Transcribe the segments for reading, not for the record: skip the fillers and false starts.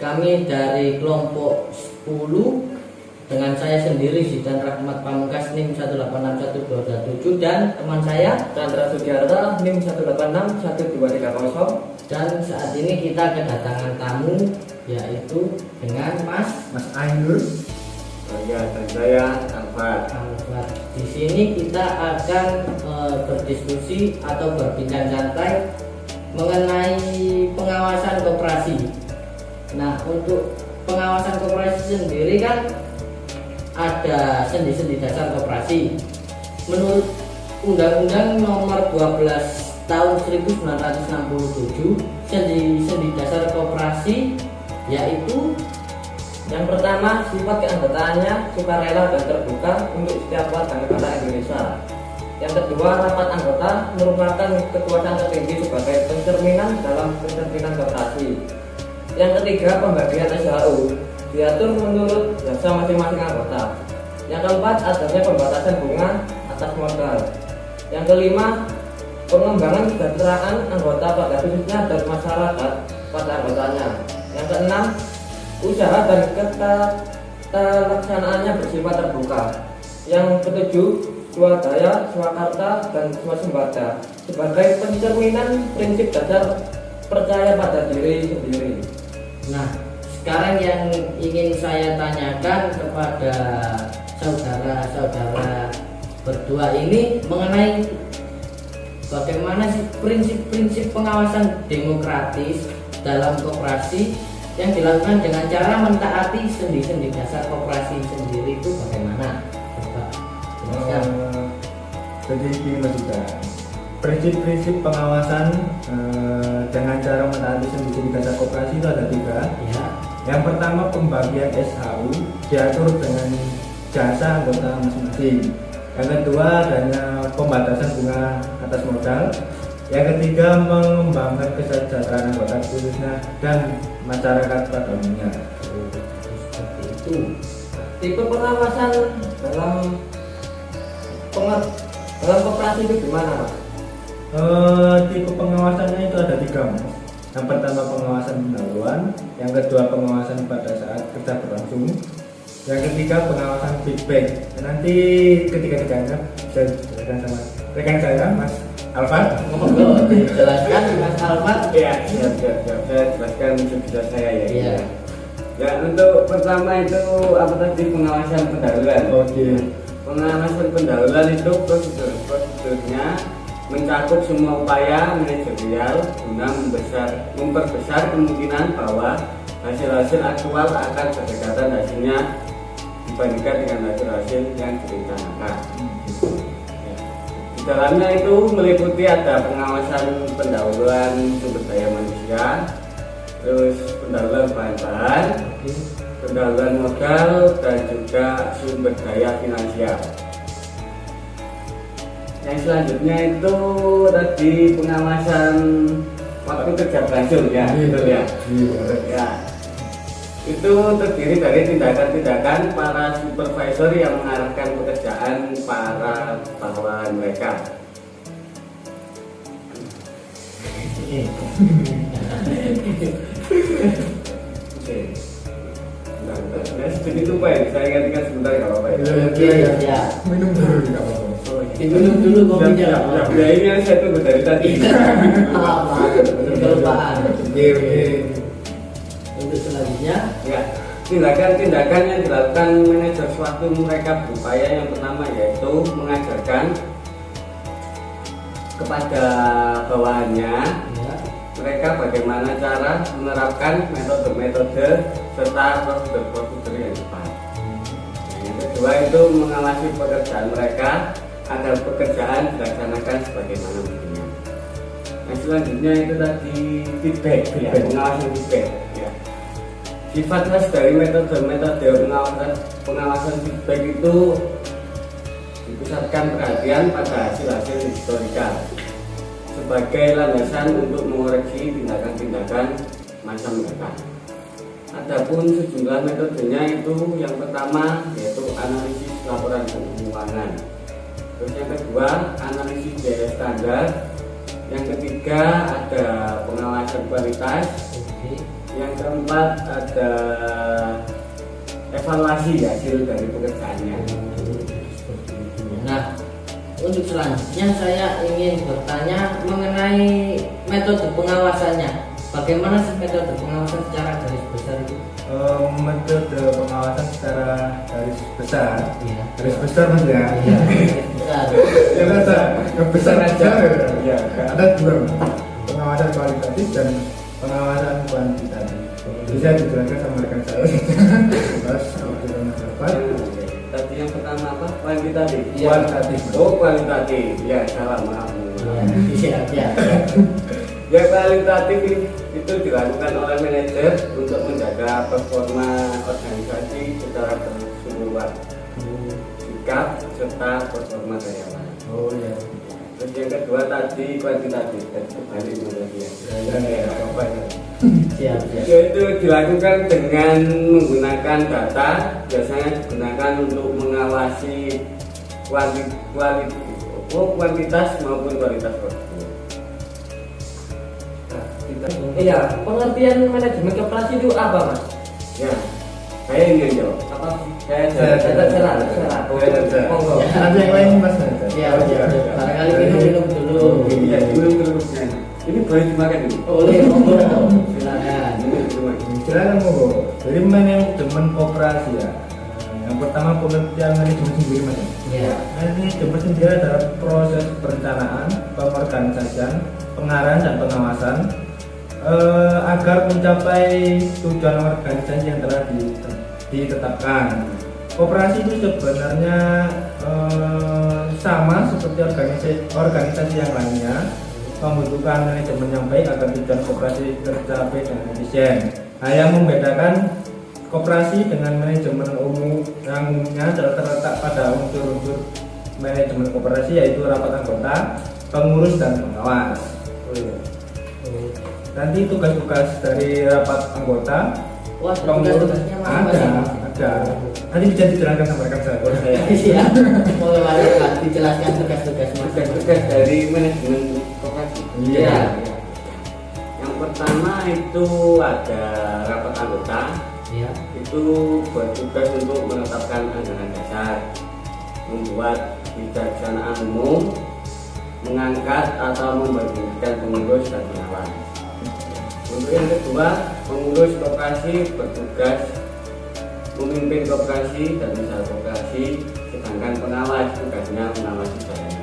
kami dari kelompok 10 dengan saya sendiri Zidan Rahmat Pamungkas NIM 1861227 dan teman saya Chandra Sugiarta NIM 1861230. dan saat ini kita kedatangan tamu yaitu dengan Mas Ainur. Ya, dan saya Alfat. Alfat. Di sini kita akan berdiskusi atau berbincang santai mengenai pengawasan koperasi. Nah, untuk pengawasan koperasi sendiri kan ada sendi-sendi dasar koperasi. Menurut Undang-Undang Nomor 12 Tahun 1967, sendi-sendi dasar koperasi yaitu Yang pertama, sifat keanggotaannya sukarela dan terbuka untuk setiap warga negara Indonesia. Yang kedua, rapat anggota merupakan kekuasaan tertinggi sebagai pencerminan dalam pencerminan koperasi. Yang ketiga, pembagian SHU diatur menurut jasa masing-masing anggota. Yang keempat, adanya pembatasan bunga atas modal. Yang kelima, pengembangan kesejahteraan anggota pada khususnya dan masyarakat pada anggotanya. Yang keenam, usaha dan keterlaksanaannya bersifat terbuka. Yang ketujuh, swadaya, swakarta, dan swasembada sebagai pencerminan prinsip dasar percaya pada diri sendiri. Nah, sekarang yang ingin saya tanyakan kepada saudara-saudara berdua ini mengenai bagaimana sih prinsip-prinsip pengawasan demokratis dalam koperasi yang dilakukan dengan cara mentaati sendi-sendi dasar koperasi sendiri itu bagaimana? Coba jelaskan. Jadi gini Mas Yuda, prinsip-prinsip pengawasan dengan cara mentaati sendi-sendi dasar koperasi itu ada 3. Ya. Yang pertama, pembagian SHU diatur dengan jasa anggota masing-masing. Yang kedua, adanya pembatasan bunga atas modal. Yang ketiga, mengembangkan kesejahteraan anggota khususnya dan masyarakat pada umumnya. Seperti itu. Tipe pengawasan dalam koperasi itu gimana, Mas? Tipe pengawasannya itu ada 3, Mas. Yang pertama, pengawasan pendahuluan. Yang kedua, pengawasan pada saat kerja berlangsung. Yang ketiga, pengawasan feedback. Nanti ketiga-tiganya bisa dijelaskan sama rekan saya, Mas Alfat. Monggo dijelaskan Mas Alfat. Ya, siap. Saya jelaskan sebisa saya ya. Iya. Ya, untuk pertama itu apa tadi, pengawasan pendahuluan. Oke. Pengawasan pendahuluan itu prosedurnya mencakup semua upaya manajerial guna memperbesar kemungkinan bahwa hasil-hasil aktual akan berdekatan hasilnya dibandingkan dengan hasil-hasil yang direncanakan. Ya. Di dalamnya itu meliputi ada pengawasan pendahuluan sumber daya manusia, terus pendahuluan bahan-bahan, pendahuluan modal, dan juga sumber daya finansial. Yang selanjutnya itu tadi pengawasan waktu kerja berlangsung ya, betul ya. Ya. Itu terdiri dari tindakan-tindakan para supervisor yang mengarahkan pekerjaan para bawahan mereka. Oke. Bentar. Ya, sedikit lupa ya, saya ingat sebentar ya apa-apa ya. Ya. Minum dulu nggak apa-apa. Diminum dulu kopinya. Ya ini yang saya tunggu dari tadi. Kelupaan. Oke. Untuk selanjutnya, Ya, tindakan-tindakan yang dilakukan manajer sewaktu mereka berupaya yang pertama yaitu mengajarkan kepada bawahannya ya, mereka bagaimana cara menerapkan metode-metode serta prosedur-prosedur yang tepat. Yang kedua itu mengawasi pekerjaan mereka agar pekerjaan dilaksanakan sebagaimana mestinya. Yang selanjutnya itu tadi feedback, ya, pengawasan feedback. Ya. Sifat khas dari metode-metode pengawasan feedback itu dipusatkan perhatian pada hasil-hasil historikal sebagai landasan untuk mengoreksi tindakan-tindakan macam mereka. Adapun sejumlah metodenya itu yang pertama yaitu analisis laporan keuangan. Terus yang kedua analisis biaya standar. Yang ketiga ada pengawasan kualitas. Yang keempat ada evaluasi hasil dari pekerjaannya. Nah, untuk selanjutnya saya ingin bertanya mengenai metode pengawasannya. Bagaimana sih metode pengawasan secara garis besar itu? Metode pengawasan secara garis besar. Iya. Garis besar mas ya. Iya, garis besar. Ya ada besar aja. Ya, Ada dua, pengawasan kualitatif dan pengawasan kuantitatif. Bisa dijelaskan sama rekan saya. Terus kalau kita dapat Tadi yang pertama apa? Kuantitatif. kualitatif. Oh, kualitatif. Ya, salah, maaf. Iya, iya. Ya, kualitatif itu dilakukan oleh manajer untuk menjaga performa organisasi secara keseluruhan, sikap serta performa karyawan. Oh ya. Terus yang kedua tadi kuantitatif, tadi kembali lagi ya. Apa ya? Siap, siap. Yaitu dilakukan dengan menggunakan data, biasanya digunakan untuk mengawasi kuantitas maupun kualitas produk. Iya, pengertian manajemen koperasi itu apa, Mas? Ya, saya ingin jawab. Apa? Saya- Serah. Monggo. Nanti yang lain mas. Siap, siap. Barangkali minum dulu. Iya, dulu. Ini boleh dimakan ini. Boleh, monggo. Silakan. Silakan monggo. Jadi manajemen koperasi ya. Yang pertama pengertian manajemen sendiri mas. Iya. Manajemen sendiri adalah proses perencanaan, pengorganisasian, pengarahan dan pengawasan agar mencapai tujuan organisasi yang telah ditetapkan. Koperasi itu sebenarnya sama seperti organisasi yang lainnya, membutuhkan manajemen yang baik agar tujuan koperasi tercapai dengan efisien. Nah, yang membedakan koperasi dengan manajemen umum yang umumnya terletak pada unsur-unsur manajemen koperasi, yaitu rapat anggota, pengurus dan pengawas. Nanti tugas-tugas dari rapat anggota, Wah, pengurus tugas-tugasnya masing-masing. ada. Nanti bisa dijelaskan sama rekan saya. Iya. Boleh banget Pak, dijelaskan tugas-tugas Tugas-tugas masing-masing. dari manajemen koperasi. Iya. Yang pertama itu ada rapat anggota. Iya. Itu bertugas untuk menetapkan anggaran dasar, membuat kebijaksanaan umum, mengangkat atau memberhentikan pengurus dan pengawas. Untuk yang kedua, pengurus koperasi bertugas memimpin koperasi dan usaha koperasi, sedangkan pengawas tugasnya mengawasi jalannya.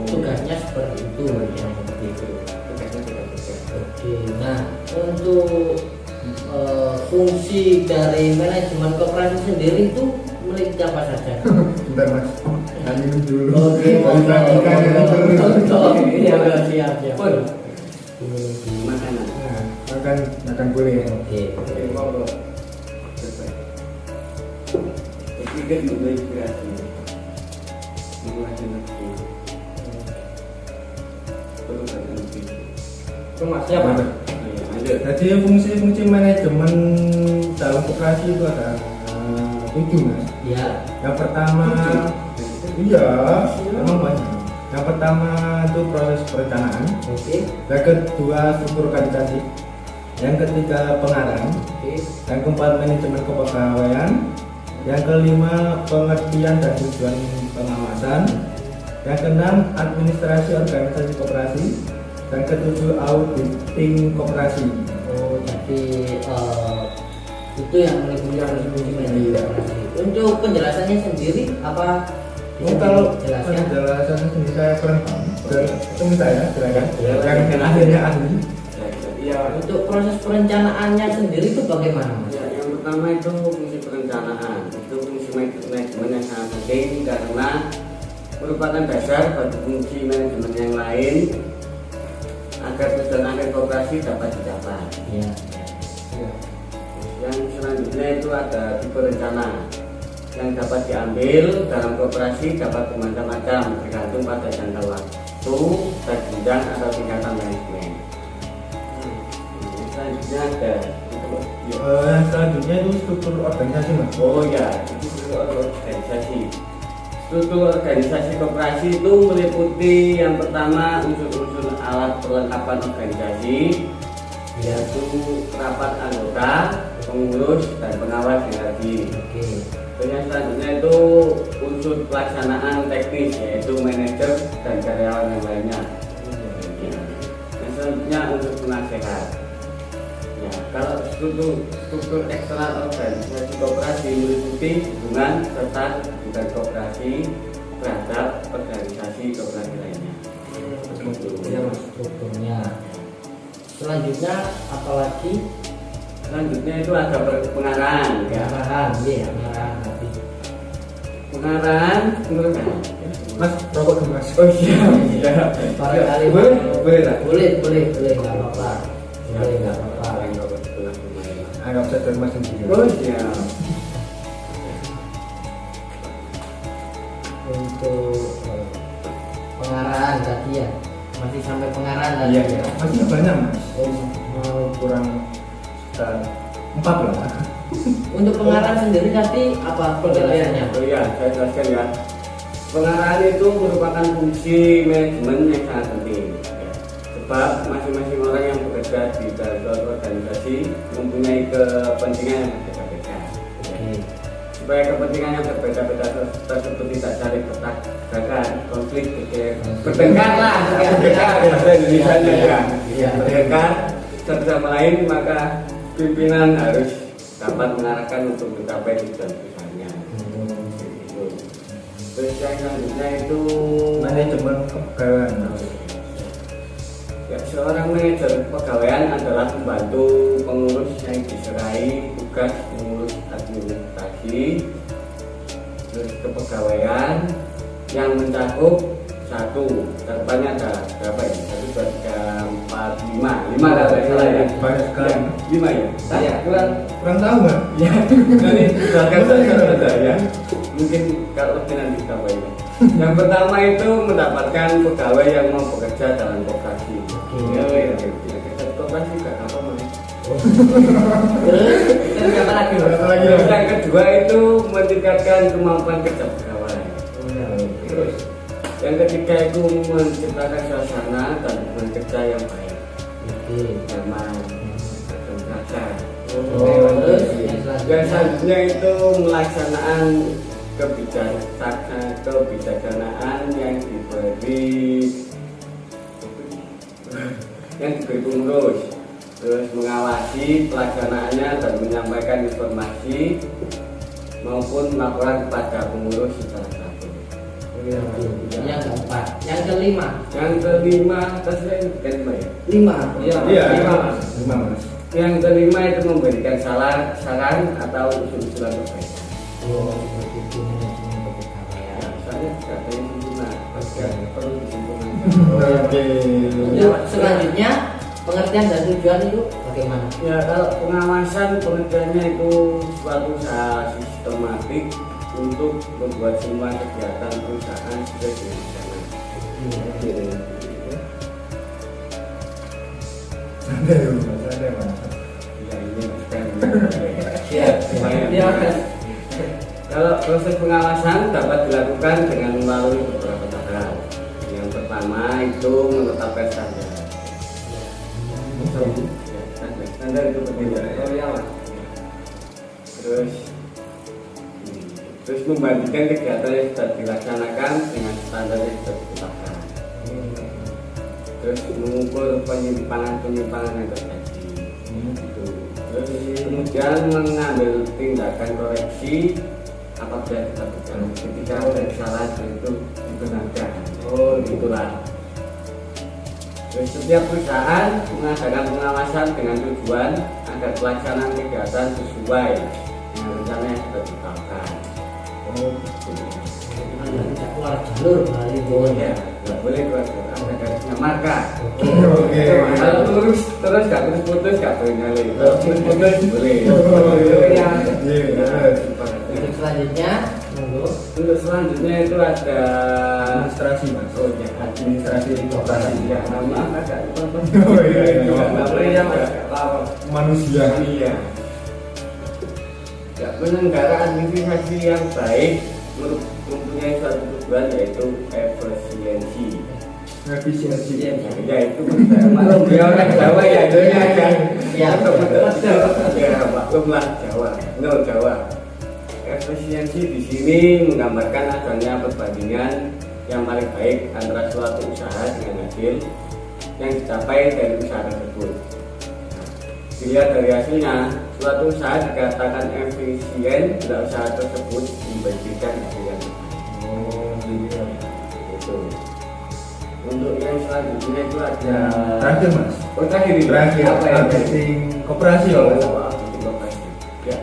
Tugasnya seperti itu. Ya. Seperti itu. Tugasnya beda-beda. Oke. Nah, untuk fungsi dari manajemen koperasi sendiri itu memiliki apa saja? Bentar mas, kami minum dulu. Oke, iya, siap, siap. Makanan. Nah, makan boleh ya. Oke. Oke, monggo. Selesai. Berpikir untuk inspirasi. Menguasai nafsu. Perlu ada lebih. Itu Mas, siapa? Ayo, lanjut. Jadi fungsi-fungsi manajemen dalam koperasi itu ada 7 mas. Ya. Yang pertama, iya, memang banyak. Yang pertama itu proses perencanaan. Oke. Yang kedua struktur organisasi. Yang ketiga pengarahan. Oke. Yang keempat manajemen kepegawaian. Yang kelima pengertian dan tujuan pengawasan. Yang keenam administrasi organisasi koperasi. Yang ketujuh auditing koperasi. Oh, jadi itu yang meliputi fungsi manajemen koperasi. Untuk penjelasannya sendiri apa? Bisa Kalau dijelaskan? penjelasannya sendiri saya kurang paham. Teman saya silakan. Ya, Yang ahlinya ahli. Iya. Untuk proses perencanaannya sendiri itu bagaimana, Mas? Ya, yang pertama itu fungsi perencanaan. Itu fungsi manajemen yang sangat penting karena merupakan dasar bagi fungsi manajemen yang lain agar tujuan akhir koperasi dapat dicapai. Iya. Yang selanjutnya itu ada tipe rencana yang dapat diambil dalam koperasi dapat bermacam-macam tergantung pada jangka waktu, jenjang atau tingkatan manajemen. Selanjutnya ada Yang selanjutnya itu struktur organisasi mas. oh ya, itu struktur organisasi. Struktur organisasi koperasi itu meliputi yang pertama unsur-unsur alat perlengkapan organisasi, yaitu rapat anggota, pengurus, dan pengawas hierarki. Oke. Terus yang selanjutnya itu unsur pelaksanaan teknis, yaitu manajer dan karyawan yang lainnya. Yang selanjutnya unsur penasehat. Ya, kalau struktur eksternal organisasi koperasi meliputi hubungan serta hubungan koperasi terhadap organisasi koperasi lainnya. Ya, strukturnya. Selanjutnya apalagi? Selanjutnya itu ada pengarahan, ya. Pengarahan, iya, pengarahan tapi Pengarahan menurut saya. Mas, rokok dulu mas. Oh iya, iya. barangkali Boleh? Boleh tak? boleh, nggak apa-apa. Boleh, nggak apa-apa. Anggap saja mas sendiri. Oh iya. Untuk pengarahan tadi ya, masih sampai pengarahan tadi Iya, ya. masih banyak mas. Oh, Kurang sekitar 4 lah. untuk pengarahan sendiri tadi apa penjelasannya? Oh iya, saya jelaskan ya. Pengarahan itu merupakan fungsi manajemen yang sangat penting. Ya. Sebab masing-masing orang yang bekerja di dalam suatu organisasi mempunyai kepentingan yang berbeda-beda. Ya. Oke. Supaya kepentingan yang berbeda-beda tersebut tidak saling bertabrakan, konflik, bertengkar lah, bertengkar bahasa Indonesia ya. Iya. Bertengkar satu sama lain, maka pimpinan harus dapat mengarahkan untuk mencapai tujuan perusahaannya. Gitu. Terus yang selanjutnya itu Manajemen kepegawaian. ya, seorang manajer pegawaian adalah membantu pengurus yang diserai tugas mengurus administrasi terus kepegawaian yang mencakup satu, terbanyak ada berapa ini? 1, 2, 3, 4, 5 kalau tidak salah ya. Banyak sekali. Ya, 5 ya? Iya. Kurang tahu nggak? Ya, nanti bahkan saya ya. Mungkin kalau lebih nanti tambahin. Yang pertama itu mendapatkan pegawai yang mau bekerja dalam koperasi. Ya, ya, ya. Koperasi gak apa mana? Terus apa lagi? Terus yang kedua itu meningkatkan kemampuan kerja pegawai. Terus yang ketiga itu menciptakan suasana dan hubungan kerja yang baik, Oke. nyaman, dan teratur. Terus Yang selanjutnya itu melaksanaan kebijaksanaan yang diberi pengurus, terus mengawasi pelaksanaannya dan menyampaikan informasi maupun laporan kepada pengurus secara teratur. yang keempat, yang kelima, Yang kelima, terus kelima ya? 5. Iya, Iya, lima, Mas. 5 mas. Yang kelima itu memberikan saran atau usul-usulan perbaikan. Oh, seperti itu manajemen kepegawaian. Misalnya tidak ada yang sempurna, pasti perlu disempurnakan. Oke. Untuk selanjutnya pengertian dan tujuan itu bagaimana? Ya, kalau pengawasan pengertiannya itu suatu usaha sistematik untuk membuat semua kegiatan perusahaan sesuai dengan rencana. Santai dulu mas, santai mas. Ya, ini bukan. Ya, ya, Mas. Kalau proses pengawasan dapat dilakukan dengan melalui beberapa tahap. Yang pertama itu menetapkan standar. Ya, standar itu penting. Oh ya, Mas. Terus membandingkan kegiatan yang sudah dilaksanakan dengan standar yang sudah ditetapkan. Terus mengukur penyimpangan yang terjadi. Gitu. Terus kemudian mengambil tindakan koreksi apabila dilakukan ketika ada kesalahan itu dibenarkan. Oh, gitulah. Terus setiap perusahaan mengadakan pengawasan dengan tujuan agar pelaksanaan kegiatan sesuai dengan rencana yang sudah ditetapkan. Oh, gitu. Anda tidak keluar jalur kali itu. Oh ya, nggak boleh keluar ada garisnya marka. Oke. Kalau terus nggak putus nggak boleh nyalip. Kalau putus boleh. Iya. Untuk selanjutnya, monggo. Untuk selanjutnya itu ada Administrasi mas. oh ya Administrasi koperasi. ya nama agak Oh iya, iya. nggak boleh ya mas. Manusia. Iya. Ya, penyelenggaraan administrasi yang baik mempunyai suatu tujuan yaitu efisiensi. efisiensi. Ya itu maklum dia orang Jawa ya Indonesia kan. Ya, Ya maklumlah Jawa, no Jawa. Efisiensi di sini menggambarkan adanya perbandingan yang paling baik antara suatu usaha dengan hasil yang dicapai dari usaha tersebut. Dilihat dari hasilnya, suatu usaha dikatakan efisien bila usaha tersebut memberikan hasil yang itu. Untuk yang selanjutnya itu ada Terakhir mas. oh terakhir ini. Terakhir Apa ya? marketing koperasi Oh, loh. marketing koperasi. Ya.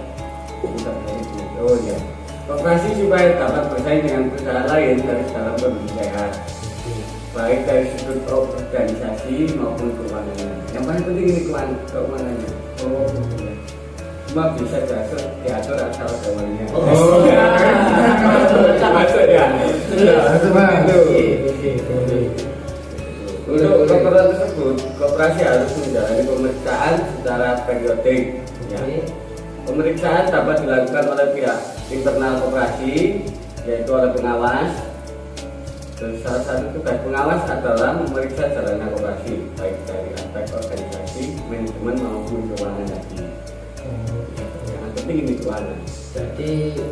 Bukan dari itu. Oh ya. Koperasi supaya dapat bersaing dengan perusahaan lain harus dalam kondisi sehat, baik dari sudut organisasi maupun keuangan. Yang paling penting ini keuangannya. Oh, ya. Semua bisa diatur asal keuangannya. Oh. Masuk ya. Itu mas. Untuk koperasi tersebut, koperasi harus menjalani pemeriksaan secara periodik. Ya. Pemeriksaan dapat dilakukan oleh pihak internal koperasi, yaitu oleh pengawas. Dan salah satu tugas pengawas adalah memeriksa jalannya koperasi, baik dari aspek organisasi, manajemen maupun keuangan tadi. Yang penting ini keuangan. Jadi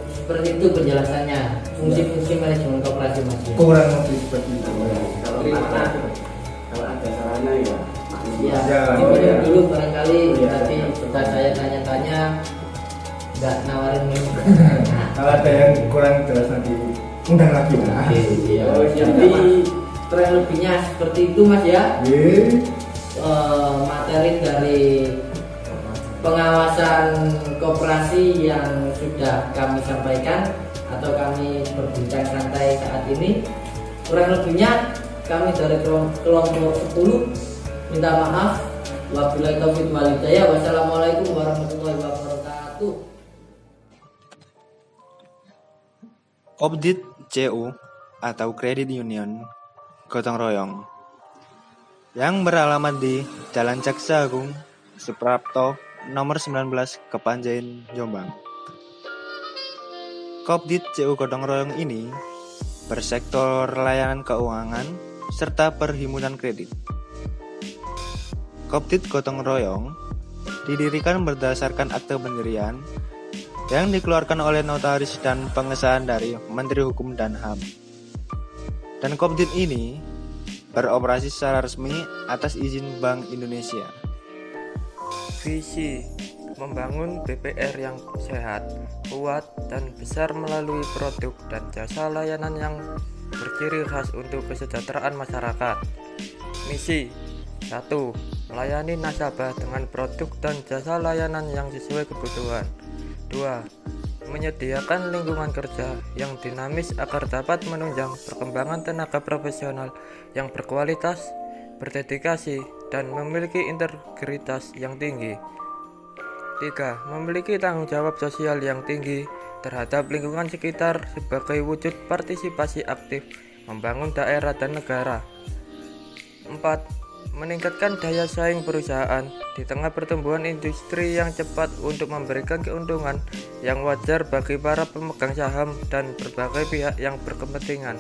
seperti itu penjelasannya fungsi-fungsi manajemen koperasi mas. Kurang lebih seperti itu. Kalau ada salahnya ya maklum. Ya, Ya, diminum ya. dulu barangkali Ya. tapi sudah saya tanya-tanya nggak nawarin minum. Kalau ada yang kurang jelas nanti undang lagi lah. Iya. Oh, Jadi kurang lebihnya seperti itu mas ya. Ye. Materi dari pengawasan koperasi yang sudah kami sampaikan atau kami berbincang santai saat ini, kurang lebihnya kami dari kelompok 10 minta maaf. Wabillahi taufiq wal hidayah. Wassalamualaikum warahmatullahi wabarakatuh. Kopdit CU atau Credit Union Gotong Royong yang beralamat di Jalan Jaksa Agung, Suprapto, nomor 19, Kepanjen, Jombang. Kopdit CU Gotong Royong ini bersektor layanan keuangan serta perhimpunan kredit. Kopdit Gotong Royong didirikan berdasarkan akte pendirian yang dikeluarkan oleh notaris dan pengesahan dari Menteri Hukum dan HAM. Dan Kopdit ini beroperasi secara resmi atas izin Bank Indonesia. Visi membangun BPR yang sehat, kuat, dan besar melalui produk dan jasa layanan yang berciri khas untuk kesejahteraan masyarakat. Misi 1. Melayani nasabah dengan produk dan jasa layanan yang sesuai kebutuhan. 2. Menyediakan lingkungan kerja yang dinamis agar dapat menunjang perkembangan tenaga profesional yang berkualitas, berdedikasi, dan memiliki integritas yang tinggi. 3. Memiliki tanggung jawab sosial yang tinggi terhadap lingkungan sekitar sebagai wujud partisipasi aktif membangun daerah dan negara. 4. Meningkatkan daya saing perusahaan di tengah pertumbuhan industri yang cepat untuk memberikan keuntungan yang wajar bagi para pemegang saham dan berbagai pihak yang berkepentingan.